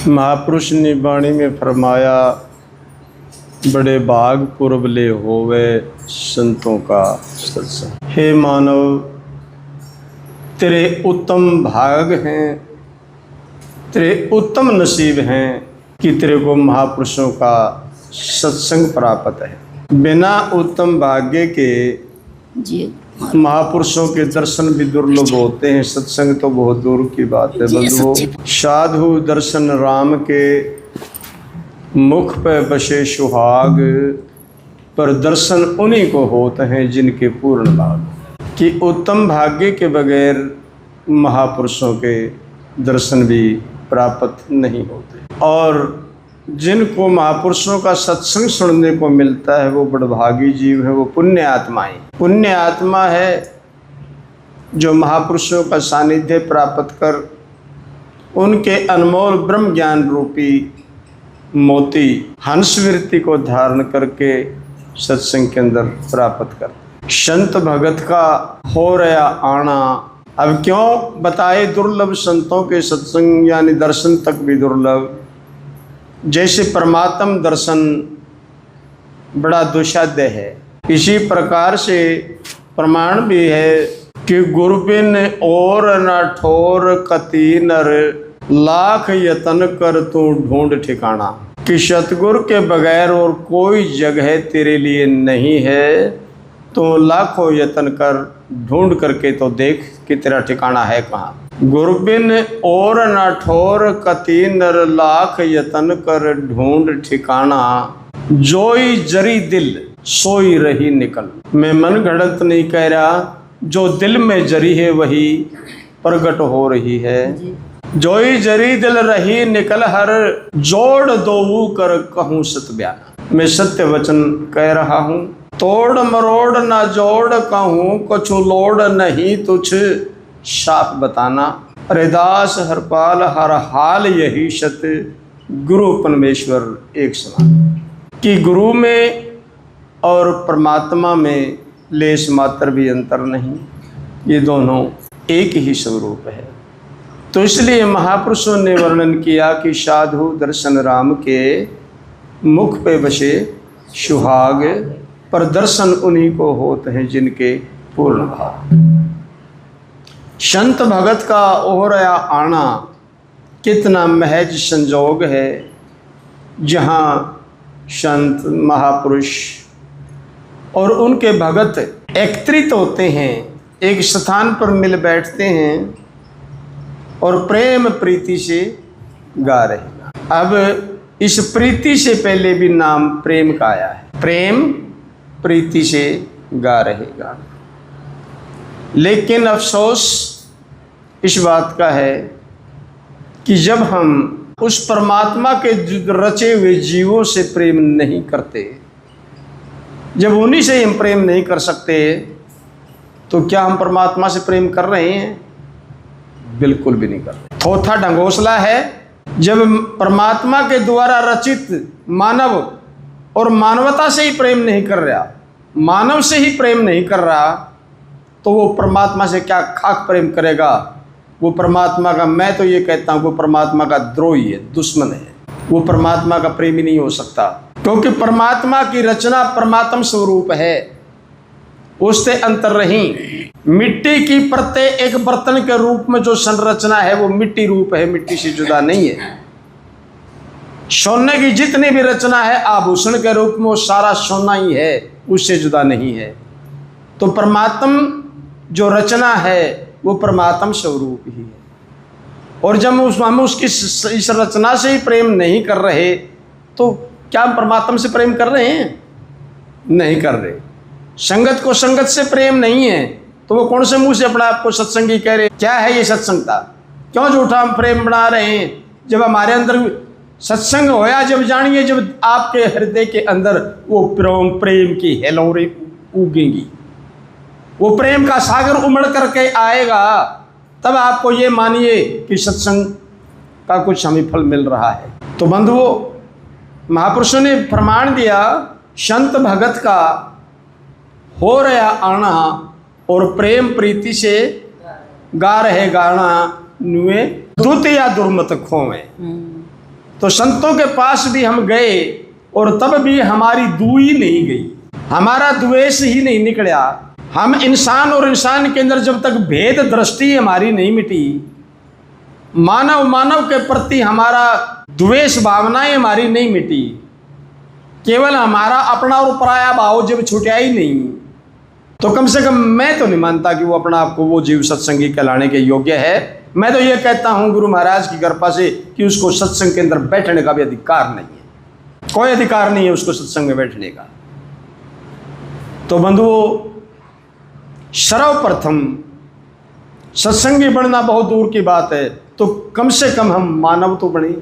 महापुरुष ने वाणी में फरमाया, बड़े भाग पुरबले होवे संतों का सत्संग। हे मानव, तेरे उत्तम भाग हैं, तेरे उत्तम नसीब हैं कि तेरे को महापुरुषों का सत्संग प्राप्त है। बिना उत्तम भाग्य के महापुरुषों के दर्शन भी दुर्लभ होते हैं, सत्संग तो बहुत दूर की बात है बंधुओं। साधु दर्शन राम के मुख पे बसे सुहाग, पर दर्शन उन्हीं को होते हैं जिनके पूर्ण भाग। कि उत्तम भाग्य के बगैर महापुरुषों के दर्शन भी प्राप्त नहीं होते। और जिनको महापुरुषों का सत्संग सुनने को मिलता है वो बड़भागी जीव है, वो पुण्य आत्माएं। पुण्य आत्मा है जो महापुरुषों का सानिध्य प्राप्त कर उनके अनमोल ब्रह्म ज्ञान रूपी मोती हंसवृत्ति को धारण करके सत्संग के अंदर प्राप्त करते। संत भगत का हो रहा आना, अब क्यों बताए दुर्लभ संतों के सत्संग यानी दर्शन तक भी दुर्लभ। जैसे परमात्म दर्शन बड़ा दुसाध्य है, इसी प्रकार से प्रमाण भी है कि गुरु बिन और न ठोर कति नर, लाख यतन कर तू ढूंढ ठिकाना। कि सतगुरु के बगैर और कोई जगह तेरे लिए नहीं है, तो लाखों यतन कर ढूंढ करके तो देख कि तेरा ठिकाना है कहाँ। गुरु बिन और न ठोर कति नर, लाख यतन कर ढूंढ ठिकाना। जोई जरी दिल सोई रही निकल। मैं मन घड़त नहीं कह रहा, जो दिल में जरी है वही प्रकट हो रही है। जोई जरी दिल रही निकल हर, जोड़ दो कर कहूँ सत बयाना। मैं सत्य वचन कह रहा हूँ, तोड़ मरोड़ न जोड़ कहूँ, कछु लोड़ नहीं तुझ साफ बताना। हरिदास हरपाल हर हाल यही सत, गुरु परमेश्वर एक समान। कि गुरु में और परमात्मा में लेश मात्र भी अंतर नहीं, ये दोनों एक ही स्वरूप है। तो इसलिए महापुरुषों ने वर्णन किया कि साधु दर्शन राम के मुख पे बसे सुहाग, पर दर्शन उन्हीं को होते हैं जिनके पूर्ण भाव। संत भगत का ओहराया आना कितना महज संजोग है, जहाँ संत महापुरुष और उनके भगत एकत्रित होते हैं, एक स्थान पर मिल बैठते हैं और प्रेम प्रीति से गा रहे हैं। अब इस प्रीति से पहले भी नाम प्रेम का आया है, प्रेम प्रीति से गा रहेगा। लेकिन अफसोस इस बात का है कि जब हम उस परमात्मा के रचे हुए जीवों से प्रेम नहीं करते, जब उन्हीं से हम प्रेम नहीं कर सकते, तो क्या हम परमात्मा से प्रेम कर रहे हैं? बिल्कुल भी नहीं कर रहे। थोथा ढंगोसला है जब परमात्मा के द्वारा रचित मानव और मानवता से ही प्रेम नहीं कर रहा, मानव से ही प्रेम नहीं कर रहा, तो वो परमात्मा से क्या खाक प्रेम करेगा? वो परमात्मा का, मैं तो ये कहता हूँ, वो परमात्मा का द्रोही है, दुश्मन है। वो परमात्मा का प्रेमी नहीं हो सकता, क्योंकि परमात्मा की रचना परमात्म स्वरूप है, उससे अंतर नहीं। मिट्टी की प्रत्येक एक बर्तन के रूप में जो संरचना है वो मिट्टी रूप है, मिट्टी से जुदा नहीं है। सोने की जितनी भी रचना है आभूषण के रूप में, वो सारा सोना ही है, उससे जुदा नहीं है। तो परमात्म जो रचना है वो परमात्म स्वरूप ही है। और जब हम उसकी इस रचना से ही प्रेम नहीं कर रहे, तो क्या हम परमात्मा से प्रेम कर रहे हैं? नहीं कर रहे। संगत को संगत से प्रेम नहीं है, तो वो कौन से मुंह से अपना आपको सत्संगी कह रहे? क्या है ये सत्संगता? क्यों झूठा हम प्रेम बना रहे हैं? जब हमारे अंदर सत्संग होया, जब जानिए, जब आपके हृदय के अंदर वो प्रेम की हेलोरे उगेंगी, वो प्रेम का सागर उमड़ करके आएगा, तब आपको ये मानिए कि सत्संग का कुछ हमें फल मिल रहा है। तो बंधुओं, महापुरुषों ने प्रमाण दिया, संत भगत का हो रहा आना और प्रेम प्रीति से गा रहे गाना नुए दूत या दुर्मत खोवे। तो संतों के पास भी हम गए और तब भी हमारी दूरी नहीं गई, हमारा द्वेष ही नहीं निकला। हम इंसान और इंसान के अंदर जब तक भेद दृष्टि हमारी नहीं मिटी, मानव मानव के प्रति हमारा द्वेष भावनाएं हमारी नहीं मिटी, केवल हमारा अपना और पराया भाव जब छूटा ही नहीं, तो कम से कम मैं तो नहीं मानता कि वो अपना आपको वो जीव सत्संगी कहलाने के योग्य है। मैं तो ये कहता हूँ गुरु महाराज की कृपा से कि उसको सत्संग के अंदर बैठने का भी अधिकार नहीं है, कोई अधिकार नहीं है उसको सत्संग में बैठने का। तो बंधुओं, सर्वप्रथम सत्संगी बनना बहुत दूर की बात है, तो कम से कम हम मानव तो बने,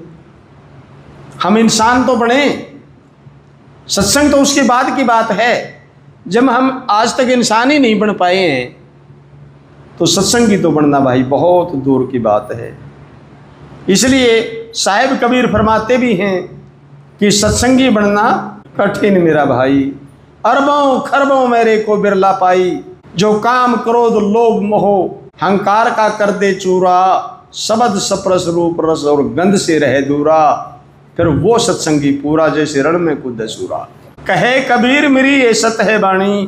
हम इंसान तो बने। सत्संग तो उसके बाद की बात है। जब हम आज तक इंसान ही नहीं बन पाए हैं तो सत्संगी तो बनना भाई बहुत दूर की बात है। इसलिए साहिब कबीर फरमाते भी हैं कि सत्संगी बनना कठिन मेरा भाई, अरबों खरबों मेरे को बिरला पाई, जो काम क्रोध लोभ मोह हंकार का कर दे चूरा, शब्द सप्रस रूप रस और गंध से रहे दूरा, फिर वो सत्संगी पूरा जैसे रण में कूदे सूरा। कहे कबीर मेरी ये सत है बाणी,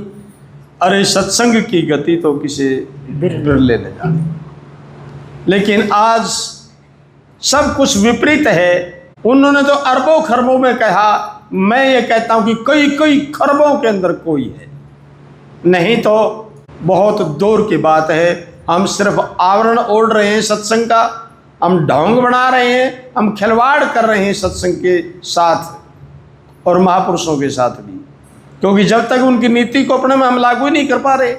अरे सत्संग की गति तो किसे बिरले न जाने। लेकिन आज सब कुछ विपरीत है। उन्होंने तो अरबों खरबों में कहा, मैं ये कहता हूं कि कई कई खरबों के अंदर कोई है नहीं, तो बहुत दूर की बात है। हम सिर्फ आवरण ओढ़ रहे हैं सत्संग का, हम ढोंग बना रहे हैं, हम खिलवाड़ कर रहे हैं सत्संग के साथ और महापुरुषों के साथ भी, क्योंकि जब तक उनकी नीति को अपने में हम लागू ही नहीं कर पा रहे,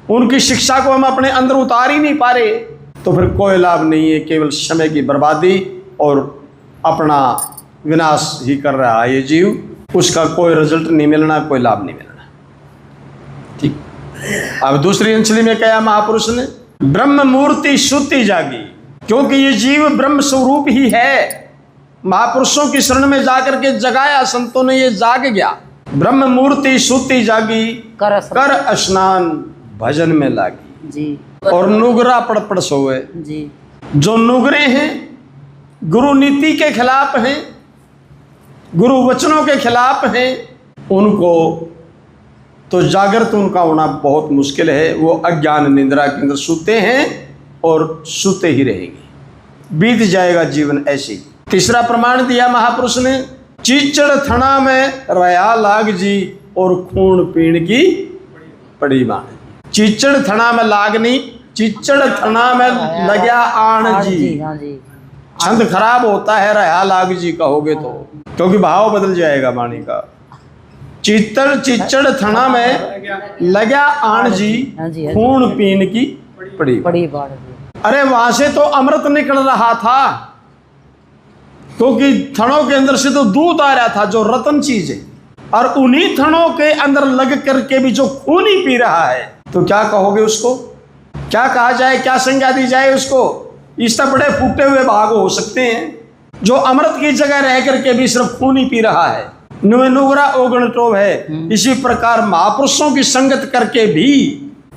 उनकी शिक्षा को हम अपने अंदर उतार ही नहीं पा रहे, तो फिर कोई लाभ नहीं है, केवल समय की बर्बादी और अपना विनाश ही कर रहा है ये जीव, उसका कोई रिजल्ट नहीं मिलना, कोई लाभ नहीं मिलना। ठीक। अब दूसरी अंजलि में कहा महापुरुष ने, ब्रह्म मूर्ति श्रुति जागी, क्योंकि ये जीव ब्रह्म स्वरूप ही है। महापुरुषों की शरण में जाकर के जगाया संतों ने, ये जाग गया। ब्रह्म मूर्ति श्रुति जागी, कर स्नान भजन में लागी जी, और नुगरा पड़ पड़ सोए जी। जो नुगरे हैं, गुरु नीति के खिलाफ हैं, गुरु वचनों के खिलाफ हैं, उनको तो जागृत उनका होना बहुत मुश्किल है। वो अज्ञान निद्रा के अंदर सूते हैं और सूते ही रहेंगे, बीत जाएगा जीवन ऐसे ही। तीसरा प्रमाण दिया महापुरुष ने, चीचड़ थना में रया लाग जी और खून पीण की पड़ी मान। चीचड़ थना में लागनी, चीचड़ थना में लग्या आण जी। छंद खराब होता है रया लाग जी कहोगे तो, क्योंकि भाव बदल जाएगा वाणी का। चीचड़ थना में लग्या आण जी, खून पीन की पड़ी। अरे वहां से तो अमृत निकल रहा था, क्योंकि थनों के अंदर से तो दूध आ रहा था जो रतन चीज है, और उन्हीं थनों के अंदर लग करके भी जो खून ही पी रहा है, तो क्या कहोगे उसको? क्या कहा जाए, क्या संज्ञा दी जाए उसको? इस तरह बड़े फूटे हुए भाग हो सकते हैं जो अमृत की जगह रह करके भी सिर्फ खून ही पी रहा है, नुगरा ओगण टोभ है। इसी प्रकार महापुरुषों की संगत करके भी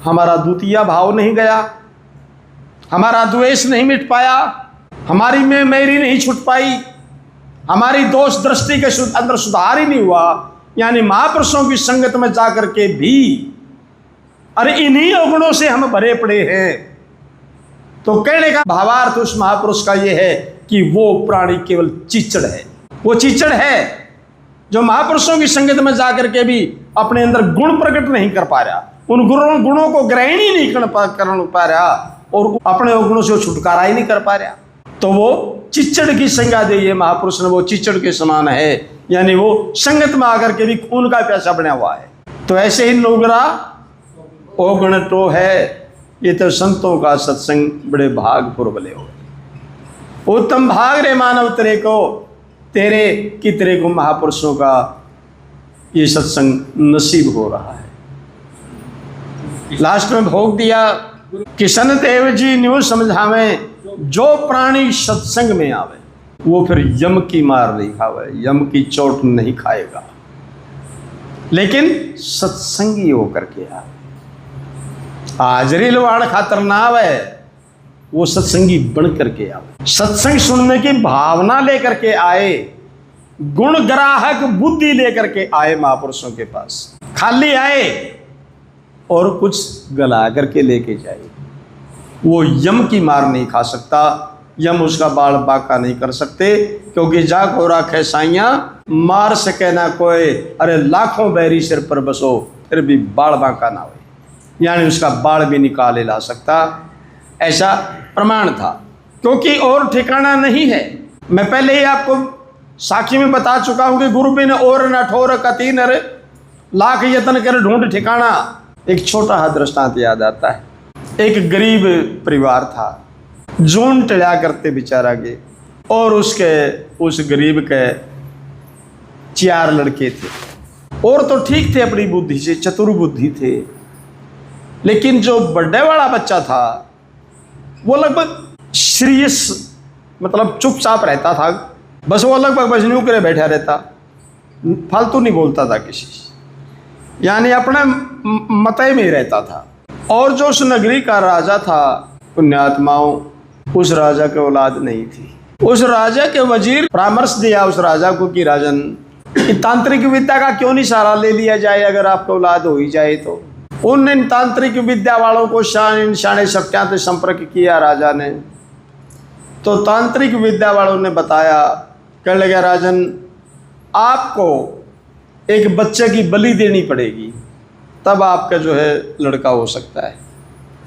हमारा द्वितीय भाव नहीं गया, हमारा द्वेष नहीं मिट पाया, हमारी में मेरी नहीं छूट पाई, हमारी दोष दृष्टि के अंदर सुधार ही नहीं हुआ। यानी महापुरुषों की संगत में जाकर के भी अरे इन्हीं अवगुणों से हम भरे पड़े हैं। तो कहने का भावार्थ उस महापुरुष का यह है कि वो प्राणी केवल चीचड़ है, वो चीचड़ है जो महापुरुषों की संगत में जाकर के भी अपने अंदर गुण प्रकट नहीं कर पा रहा, उन गुणों को ग्रहण ही नहीं कर पा रहा और अपने गुणों से छुटकारा ही नहीं कर पा रहा। तो वो चिच्चड़ की संज्ञा दी है महापुरुष ने, वो चिच्चड़ के समान है, यानी वो संगत में आकर के भी खून का प्यासा बना हुआ है। तो ऐसे ही नुगरा ओगण टो है। ये तो संतों का सत्संग बड़े भाग पुरबले हो। उत्तम भाग रे मानव तेरे को, तेरे की तेरे को महापुरुषों का ये सत्संग नसीब हो रहा है। लास्ट में भोग दिया, किशन देव जी न्यू समझावे, जो प्राणी सत्संग में आवे वो फिर यम की मार नहीं खावे, यम की चोट नहीं खाएगा, लेकिन सत्संगी होकर के आवे। हाजरी लवाड़ खातर ना आवे, वो सत्संगी बन करके आओ, सत्संग सुनने की भावना लेकर के आए, गुण ग्राहक बुद्धि लेकर के आए महापुरुषों के पास। खाली आए और कुछ गला करके लेके जाए। वो यम की मार नहीं खा सकता, यम उसका बाल बांका नहीं कर सकते, क्योंकि जा को राखे साइया मार सके ना कोई, अरे लाखों बैरी सिर पर बसो फिर भी बाल बांका ना हो, यानी उसका बाल भी निकाले ला सकता, ऐसा प्रमाण था। क्योंकि और ठिकाना नहीं है। मैं पहले ही आपको साखी में बता चुका हूं कि गुरु बिन और न ठोर कती नर, लाख यत्न कर ढूंढ ठिकाना। एक छोटा हा दृष्टांत याद आता है। एक गरीब परिवार था, जून टला करते बेचारा के, और उस गरीब के 4 लड़के थे, और तो ठीक थे, अपनी बुद्धि से चतुर बुद्धि थे, लेकिन जो बड़े वाला बच्चा था वो लगभग सीरियस, मतलब चुपचाप रहता था, बस वो लगभग बजनू करे बैठा रहता, फालतू नहीं बोलता था किसी से, यानी अपने मते में ही रहता था। और जो उस नगरी का राजा था, पुण्यात्माओं, उस राजा के औलाद नहीं थी। उस राजा के वजीर परामर्श दिया उस राजा को कि राजन, तांत्रिक विद्या का क्यों नहीं सहारा ले लिया जाए, अगर आपको औलाद हो ही जाए तो। उन तांत्रिक विद्या वालों को शाने शक्तियां से संपर्क किया राजा ने, तो तांत्रिक विद्या वालों ने बताया, कहने लगा राजन, आपको एक बच्चे की बलि देनी पड़ेगी, तब आपका जो है लड़का हो सकता है,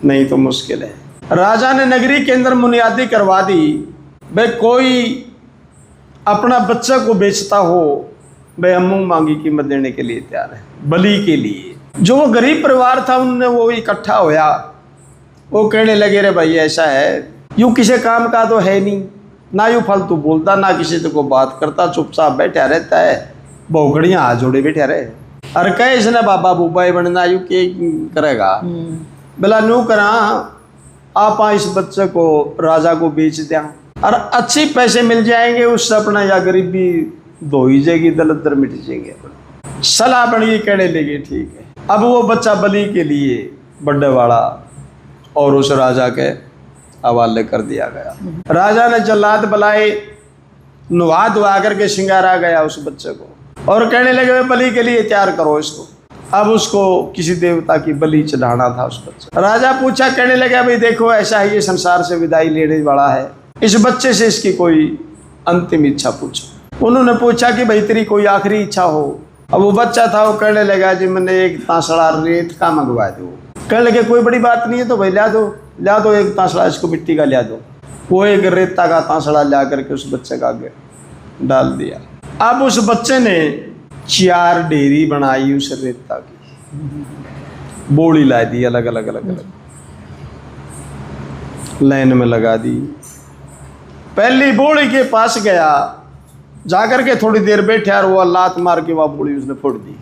नहीं तो मुश्किल है। राजा ने नगरी के अंदर मुनियादी करवा दी, भाई कोई अपना बच्चा को बेचता हो, भाई हम मुंह मांगी कीमत देने के लिए तैयार है, बलि के लिए। जो वो गरीब परिवार था, उनने वो इकट्ठा होया, वो कहने लगे, रे भाई ऐसा है, यूँ किसी काम का तो है नहीं, ना यूँ फालतू बोलता, ना किसी से को बात करता, चुपचाप बैठा रहता है, बहुगड़ियाँ हाथ जोड़े बैठा रहे। अरे कहे इसने बाबा बुबाई बनना, यूँ के करेगा, बोला नू करा, आप इस बच्चे को राजा को बेच दें और अच्छे पैसे मिल जाएंगे, उससे अपना या गरीबी धो ही जाएगी, दलदर मिट जाएंगे। सलाह बड़ी कहने लगी, ठीक है। अब वो बच्चा बलि के लिए बड़े वाला और उस राजा के हवाले कर दिया गया। राजा ने जल्लाद बुलाए, नुहा धुआ करके सिंगारा गया उस बच्चे को, और कहने लगे बलि के लिए तैयार करो इसको। अब उसको किसी देवता की बलि चढ़ाना था उस बच्चे। राजा पूछा, कहने लगा, भाई देखो ऐसा है, ये संसार से विदाई लेने वाला है, इस बच्चे से इसकी कोई अंतिम इच्छा पूछो। उन्होंने पूछा कि भाई तेरी कोई आखिरी इच्छा हो। अब वो बच्चा था, वो कहने लगा, जी मैंने एक तांसड़ा रेत का मंगवा दो। कहने लगे कोई बड़ी बात नहीं है, तो भाई ला दो एक तांसड़ा, इसको मिट्टी का ला दो। वो एक रेता का तांसड़ा ला करके उस बच्चे का आगे डाल दिया। अब उस बच्चे ने 4 डेरी बनाई उस रेता की, बोड़ी ला दी, अलग अलग लाइन में लगा दी। पहली बोड़ी के पास गया, जाकर के थोड़ी देर बैठा और वो लात मार के वह बोड़ी उसने फोड़ दी।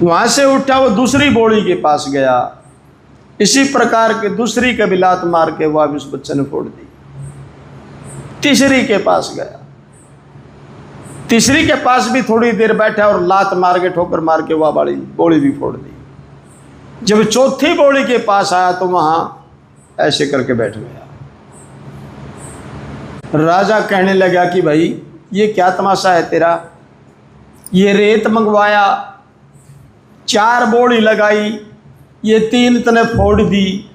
वहां से उठा, वो दूसरी बोड़ी के पास गया, इसी प्रकार के दूसरी के भी लात मार के वह भी उस बच्चे ने फोड़ दी। तीसरी के पास गया, तीसरी के पास भी थोड़ी देर बैठा और लात मार के ठोकर मार के वह बड़ी बोड़ी भी फोड़ दी। जब चौथी बोड़ी के पास आया तो वहां ऐसे करके बैठ गया। राजा कहने लगा कि भाई ये क्या तमाशा है तेरा, ये रेत मंगवाया, 4 बोड़ी लगाई, ये 3 तने फोड़ दी,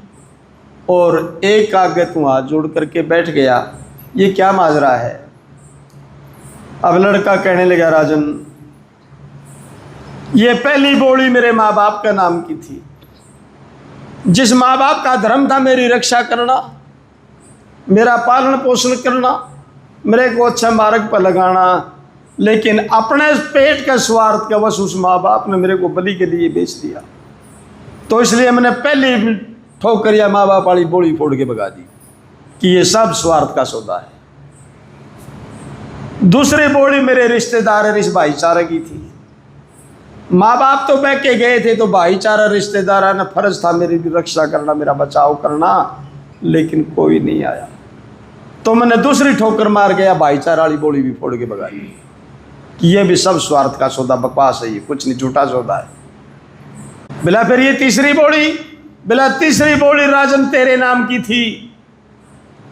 और एक आगे तू हाथ जोड़ करके बैठ गया, ये क्या माजरा है। अब लड़का कहने लगा, राजन ये पहली बोड़ी मेरे माँ बाप के नाम की थी, जिस माँ बाप का धर्म था मेरी रक्षा करना, मेरा पालन पोषण करना, मेरे को अच्छा मार्ग पर लगाना, लेकिन अपने पेट के स्वार्थ के वश उस माँ बाप ने मेरे को बलि के लिए बेच दिया, तो इसलिए मैंने पहली ठोकर या माँ बाप वाली बोड़ी फोड़ के भगा दी कि ये सब स्वार्थ का सौदा है। दूसरी बोड़ी मेरे रिश्तेदार इस भाईचारे की थी, माँ बाप तो बह के गए थे, तो भाईचारा रिश्तेदार ने फर्ज था मेरी भी रक्षा करना, मेरा बचाव करना, लेकिन कोई नहीं आया, तो मैंने दूसरी ठोकर मार गया, भाईचारा वाली बोली भी फोड़ के भगा दी कि ये भी सब स्वार्थ का सौदा, बकवास है, ये कुछ नहीं, झूठा सौदा है। बोला फिर ये तीसरी बोली बोला तीसरी बोली राजन तेरे नाम की थी,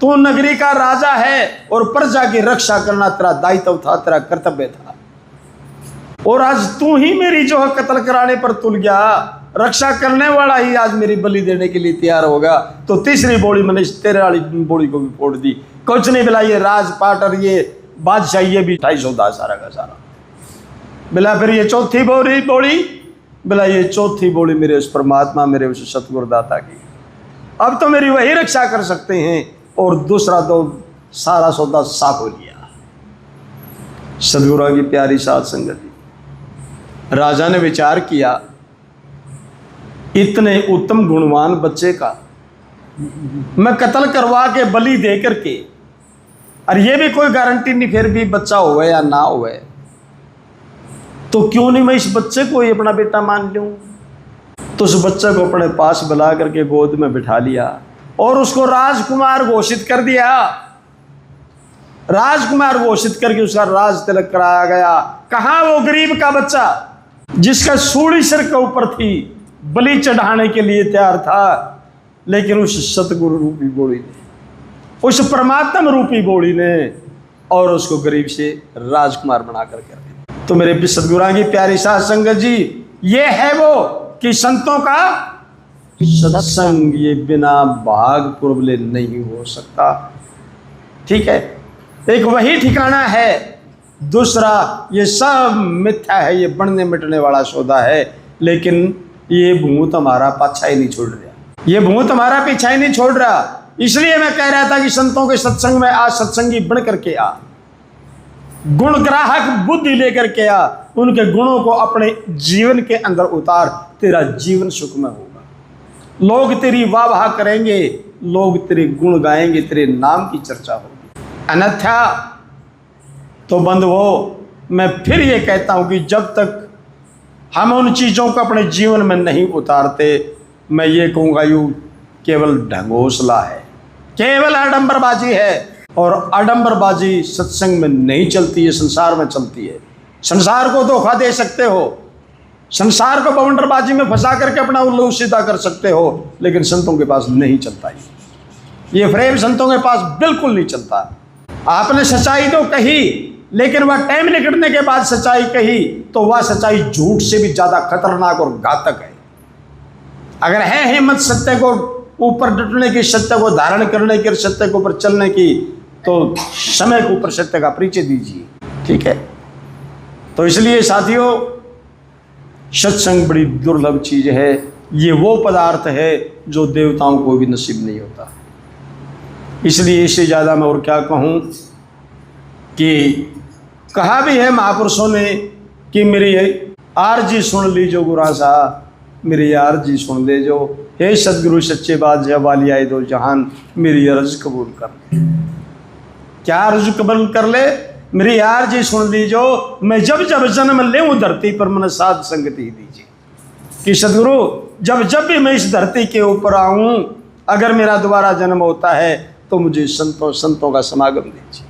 तू नगरी का राजा है और प्रजा की रक्षा करना तेरा दायित्व था, तेरा कर्तव्य था, और आज तू ही मेरी जो है कत्ल कराने पर तुल गया, रक्षा करने वाला ही आज मेरी बलि देने के लिए तैयार होगा। तो तीसरी बोली मैंने तेरे वाली बोली को भी फोड़ दी। कुछ नहीं बोला, ये राजपाट और ये बादशाह ये भी 250 था सारा का सारा। बोला फिर ये चौथी बोली बोला ये चौथी बोली मेरे उस परमात्मा, मेरे उस सतगुरुदाता की, अब तो मेरी वही रक्षा कर सकते हैं, और दूसरा तो सारा सौदा साफ हो लिया। सदगुरु की प्यारी साध संगत, राजा ने विचार किया इतने उत्तम गुणवान बच्चे का मैं कत्ल करवा के बलि दे करके, और ये भी कोई गारंटी नहीं फिर भी बच्चा हुए या ना हुए, तो क्यों नहीं मैं इस बच्चे को ही अपना बेटा मान लूं। तो उस बच्चे को अपने पास बुला करके गोद में बिठा लिया और उसको राजकुमार घोषित कर दिया। राजकुमार घोषित करके उसका राज तिलक कराया गया। कहाँ वो गरीब का बच्चा जिसका सूली सिर के ऊपर थी, बलि चढ़ाने के लिए तैयार था, लेकिन उस सतगुरु रूपी बोली ने, उस परमात्मा रूपी बोली ने और उसको गरीब से राजकुमार बना करके रखे। तो मेरे सतगुरु की प्यारी साध संगत जी, ये है वो कि संतों का सत्संग ये बिना भाग पुरबले नहीं हो सकता। ठीक है, एक वही ठिकाना है, दूसरा ये सब मिथ्या है, ये बनने मिटने वाला सौदा है। लेकिन ये भूत हमारा पाछा ही नहीं छोड़ रहा, ये भूत हमारा पीछा ही नहीं छोड़ रहा। इसलिए मैं कह रहा था कि संतों के सत्संग में आ, सत्संगी बन करके आ, गुण ग्राहक बुद्धि लेकर के आ, उनके गुणों को अपने जीवन के अंदर उतार, तेरा जीवन सुखमय होगा। लोग तेरी वाह वाह करेंगे, लोग तेरे गुण गाएंगे, तेरे नाम की चर्चा होगी। अन्यथा तो बंधुओं, मैं फिर ये कहता हूं कि जब तक हम उन चीज़ों को अपने जीवन में नहीं उतारते, मैं ये कहूँगा यू केवल ढंगोसला है, केवल आडंबरबाजी है। और आडंबरबाजी सत्संग में नहीं चलती है, संसार में चलती है। संसार को धोखा दे सकते हो, संसार को बवंडरबाजी में फंसा करके अपना उल्लू सीधा कर सकते हो, लेकिन संतों के पास नहीं चलता ये फ्रेम संतों के पास बिल्कुल नहीं चलता। आपने सच्चाई तो कही, लेकिन वह टाइम निकलने के बाद सच्चाई कही तो वह सच्चाई झूठ से भी ज्यादा खतरनाक और घातक है। अगर है हिम्मत सत्य को ऊपर डटने की, सत्य को धारण करने की, सत्य के ऊपर चलने की, तो समय के ऊपर सत्य का परिचय दीजिए। ठीक है, तो इसलिए साथियों, सत्संग बड़ी दुर्लभ चीज है। ये वो पदार्थ है जो देवताओं को भी नसीब नहीं होता। इसलिए इससे ज़्यादा मैं और क्या कहूँ कि कहा भी है महापुरुषों ने कि मेरी आरजी सुन लीजो गुरा साहब, मेरी आरजी सुन ले जो, हे सदगुरु सच्चे बादशाह वाली आए दो जहान, मेरी अर्ज कबूल कर ले। क्या अर्ज कबूल कर ले? मेरी आरजी सुन लीजो, मैं जब जब जन्म लेऊं धरती पर मन साध संगति दीजिए। कि सदगुरु जब भी मैं इस धरती के ऊपर आऊं, अगर मेरा दोबारा जन्म होता है तो मुझे संतों का समागम दीजिए,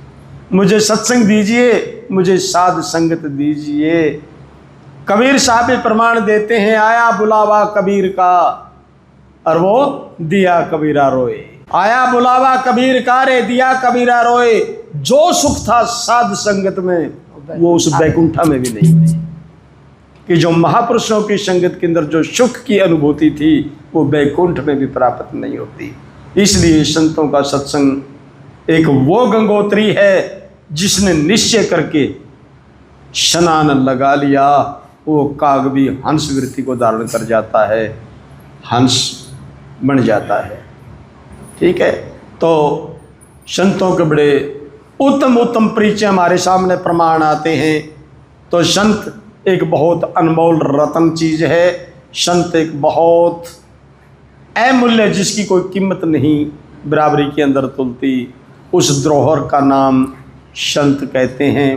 मुझे सत्संग दीजिए, मुझे साध संगत दीजिए। कबीर साहब भी प्रमाण देते हैं, आया बुलावा कबीर का और वो दिया कबीरा रोए। आया बुलावा कबीर का रे दिया कबीरा रोए। जो सुख था साध संगत में वो उस बैकुंठा में भी नहीं है। कि जो महापुरुषों की संगत के अंदर जो सुख की अनुभूति थी वो बैकुंठ में भी प्राप्त नहीं होती। इसलिए संतों का सत्संग एक वो गंगोत्री है जिसने निश्चय करके स्नान लगा लिया, वो काग भी हंस वृत्ति को धारण कर जाता है, हंस बन जाता है। ठीक है, तो संतों के बड़े उत्तम उत्तम परिचय हमारे सामने प्रमाण आते हैं। तो संत एक बहुत अनमोल रत्न चीज है। संत एक बहुत अमूल्य, जिसकी कोई कीमत नहीं बराबरी के अंदर तुलती, उस द्रोहर का नाम संत कहते हैं।